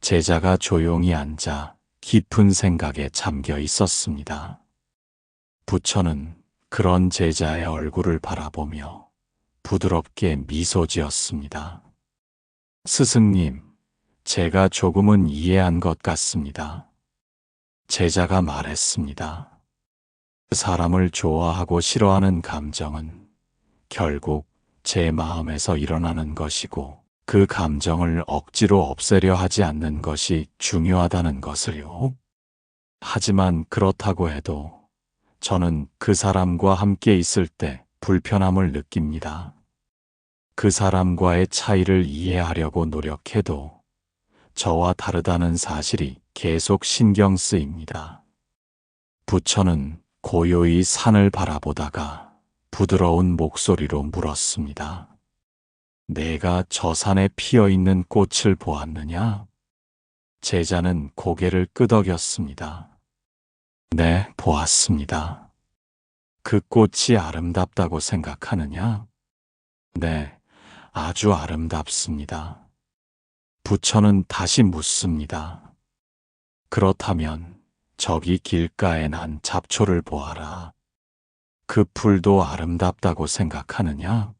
제자가 조용히 앉아 깊은 생각에 잠겨 있었습니다. 부처는 그런 제자의 얼굴을 바라보며 부드럽게 미소 지었습니다. 스승님, 제가 조금은 이해한 것 같습니다. 제자가 말했습니다. 사람을 좋아하고 싫어하는 감정은 결국 제 마음에서 일어나는 것이고 그 감정을 억지로 없애려 하지 않는 것이 중요하다는 것을요. 하지만 그렇다고 해도 저는 그 사람과 함께 있을 때 불편함을 느낍니다. 그 사람과의 차이를 이해하려고 노력해도 저와 다르다는 사실이 계속 신경 쓰입니다. 부처는 고요히 산을 바라보다가 부드러운 목소리로 물었습니다. 내가 저 산에 피어 있는 꽃을 보았느냐? 제자는 고개를 끄덕였습니다. 네, 보았습니다. 그 꽃이 아름답다고 생각하느냐? 네, 아주 아름답습니다. 부처는 다시 묻습니다. 그렇다면 저기 길가에 난 잡초를 보아라. 그 풀도 아름답다고 생각하느냐?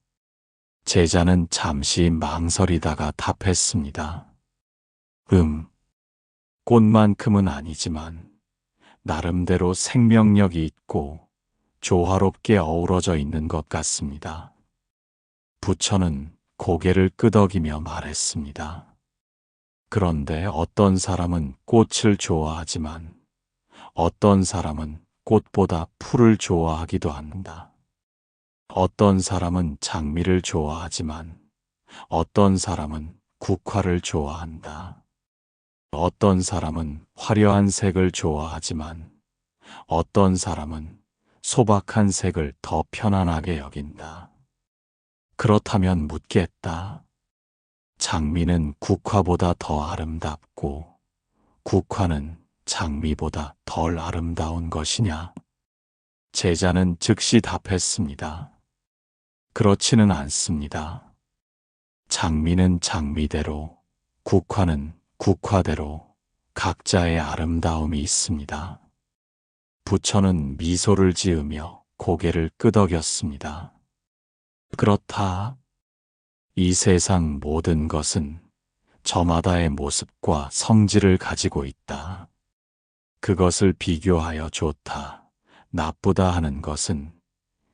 제자는 잠시 망설이다가 답했습니다. 꽃만큼은 아니지만 나름대로 생명력이 있고 조화롭게 어우러져 있는 것 같습니다. 부처는 고개를 끄덕이며 말했습니다. 그런데 어떤 사람은 꽃을 좋아하지만 어떤 사람은 꽃보다 풀을 좋아하기도 한다. 어떤 사람은 장미를 좋아하지만 어떤 사람은 국화를 좋아한다. 어떤 사람은 화려한 색을 좋아하지만 어떤 사람은 소박한 색을 더 편안하게 여긴다. 그렇다면 묻겠다. 장미는 국화보다 더 아름답고 국화는 장미보다 덜 아름다운 것이냐? 제자는 즉시 답했습니다. 그렇지는 않습니다. 장미는 장미대로, 국화는 국화대로 각자의 아름다움이 있습니다. 부처는 미소를 지으며 고개를 끄덕였습니다. 그렇다. 이 세상 모든 것은 저마다의 모습과 성질을 가지고 있다. 그것을 비교하여 좋다, 나쁘다 하는 것은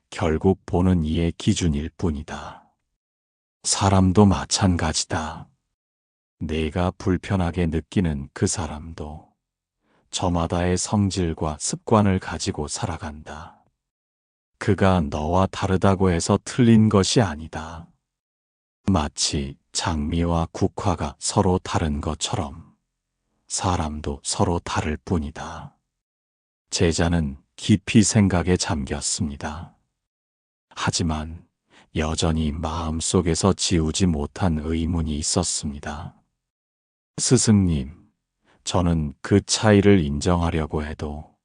결국 보는 이의 기준일 뿐이다. 사람도 마찬가지다. 내가 불편하게 느끼는 그 사람도 저마다의 성질과 습관을 가지고 살아간다. 그가 너와 다르다고 해서 틀린 것이 아니다. 마치 장미와 국화가 서로 다른 것처럼 사람도 서로 다를 뿐이다. 제자는 깊이 생각에 잠겼습니다. 하지만 여전히 마음속에서 지우지 못한 의문이 있었습니다. 스승님, 저는 그 차이를 인정하려고 해도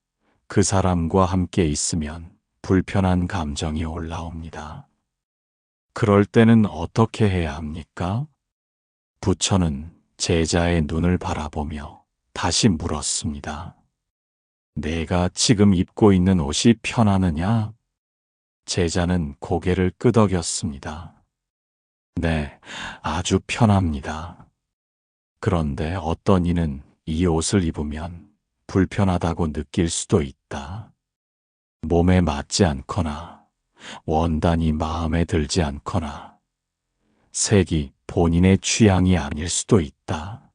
그 사람과 함께 있으면 불편한 감정이 올라옵니다. 그럴 때는 어떻게 해야 합니까? 부처는 제자의 눈을 바라보며 다시 물었습니다. 내가 지금 입고 있는 옷이 편하느냐? 제자는 고개를 끄덕였습니다. 네, 아주 편합니다. 그런데 어떤 이는 이 옷을 입으면 불편하다고 느낄 수도 있다. 몸에 맞지 않거나 원단이 마음에 들지 않거나 색이 본인의 취향이 아닐 수도 있다.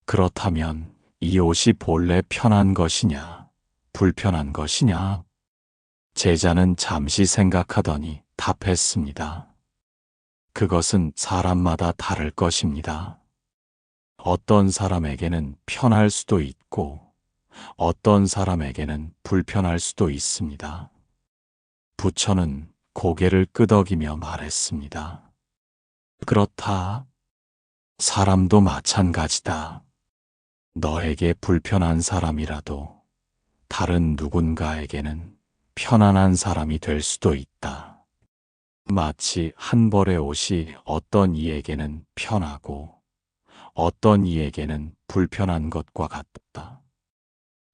그렇다면 이 옷이 본래 편한 것이냐, 불편한 것이냐? 제자는 잠시 생각하더니 답했습니다. 그것은 사람마다 다를 것입니다. 어떤 사람에게는 편할 수도 있고 어떤 사람에게는 불편할 수도 있습니다. 부처는 고개를 끄덕이며 말했습니다. 그렇다. 사람도 마찬가지다. 너에게 불편한 사람이라도 다른 누군가에게는 편안한 사람이 될 수도 있다. 마치 한 벌의 옷이 어떤 이에게는 편하고 어떤 이에게는 불편한 것과 같다.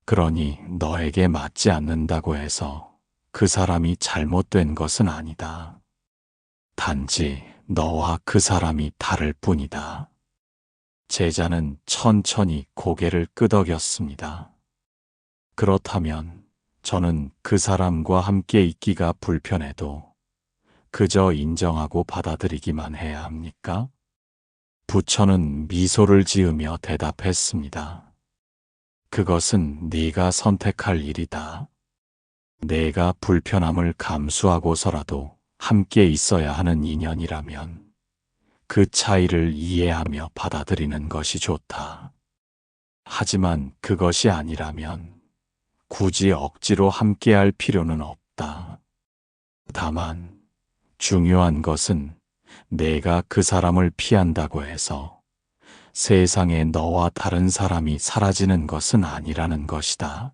그러니 너에게 맞지 않는다고 해서 그 사람이 잘못된 것은 아니다. 단지 너와 그 사람이 다를 뿐이다. 제자는 천천히 고개를 끄덕였습니다. 그렇다면 저는 그 사람과 함께 있기가 불편해도 그저 인정하고 받아들이기만 해야 합니까? 부처는 미소를 지으며 대답했습니다. 그것은 네가 선택할 일이다. 내가 불편함을 감수하고서라도 함께 있어야 하는 인연이라면 그 차이를 이해하며 받아들이는 것이 좋다. 하지만 그것이 아니라면 굳이 억지로 함께할 필요는 없다. 다만 중요한 것은 내가 그 사람을 피한다고 해서 세상에 너와 다른 사람이 사라지는 것은 아니라는 것이다.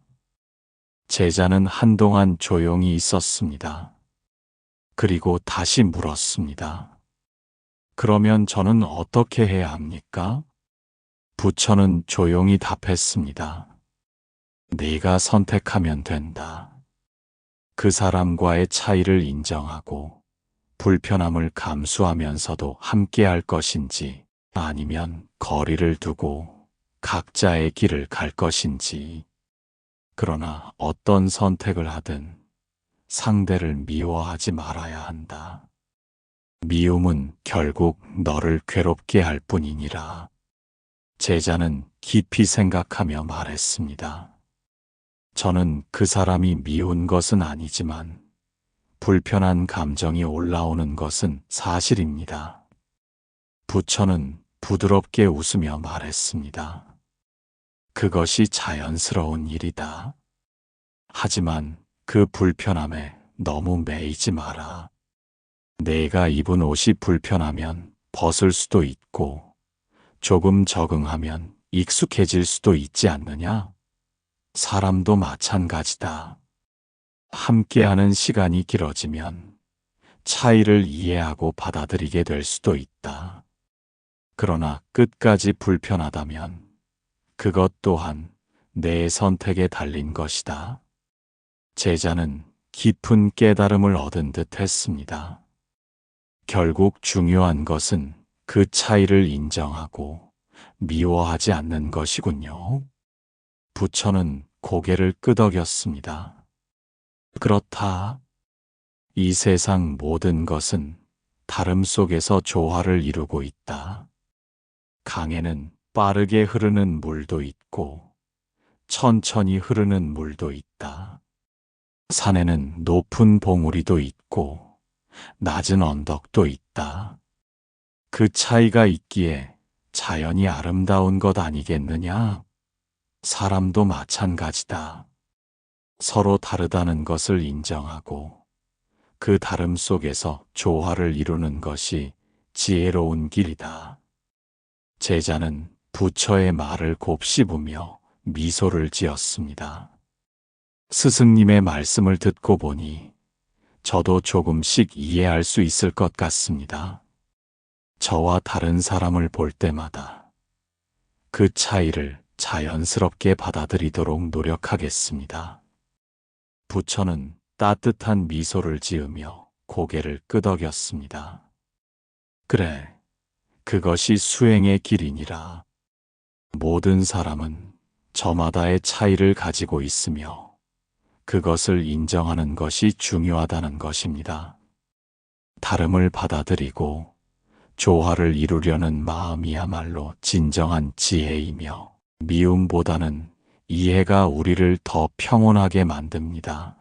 제자는 한동안 조용히 있었습니다. 그리고 다시 물었습니다. 그러면 저는 어떻게 해야 합니까? 부처는 조용히 답했습니다. 네가 선택하면 된다. 그 사람과의 차이를 인정하고 불편함을 감수하면서도 함께할 것인지 아니면 거리를 두고 각자의 길을 갈 것인지. 그러나 어떤 선택을 하든 상대를 미워하지 말아야 한다. 미움은 결국 너를 괴롭게 할 뿐이니라. 제자는 깊이 생각하며 말했습니다. 저는 그 사람이 미운 것은 아니지만 불편한 감정이 올라오는 것은 사실입니다. 부처는 부드럽게 웃으며 말했습니다. 그것이 자연스러운 일이다. 하지만 그 불편함에 너무 매이지 마라. 내가 입은 옷이 불편하면 벗을 수도 있고 조금 적응하면 익숙해질 수도 있지 않느냐? 사람도 마찬가지다. 함께하는 시간이 길어지면 차이를 이해하고 받아들이게 될 수도 있다. 그러나 끝까지 불편하다면 그것 또한 내 선택에 달린 것이다. 제자는 깊은 깨달음을 얻은 듯 했습니다. 결국 중요한 것은 그 차이를 인정하고 미워하지 않는 것이군요. 부처는 고개를 끄덕였습니다. 그렇다. 이 세상 모든 것은 다름 속에서 조화를 이루고 있다. 강에는 빠르게 흐르는 물도 있고 천천히 흐르는 물도 있다. 산에는 높은 봉우리도 있고 낮은 언덕도 있다. 그 차이가 있기에 자연이 아름다운 것 아니겠느냐? 사람도 마찬가지다. 서로 다르다는 것을 인정하고 그 다름 속에서 조화를 이루는 것이 지혜로운 길이다. 제자는 부처의 말을 곱씹으며 미소를 지었습니다. 스승님의 말씀을 듣고 보니 저도 조금씩 이해할 수 있을 것 같습니다. 저와 다른 사람을 볼 때마다 그 차이를 자연스럽게 받아들이도록 노력하겠습니다. 부처는 따뜻한 미소를 지으며 고개를 끄덕였습니다. 그래, 그것이 수행의 길이니라. 모든 사람은 저마다의 차이를 가지고 있으며 그것을 인정하는 것이 중요하다는 것입니다. 다름을 받아들이고 조화를 이루려는 마음이야말로 진정한 지혜이며 미움보다는 이해가 우리를 더 평온하게 만듭니다.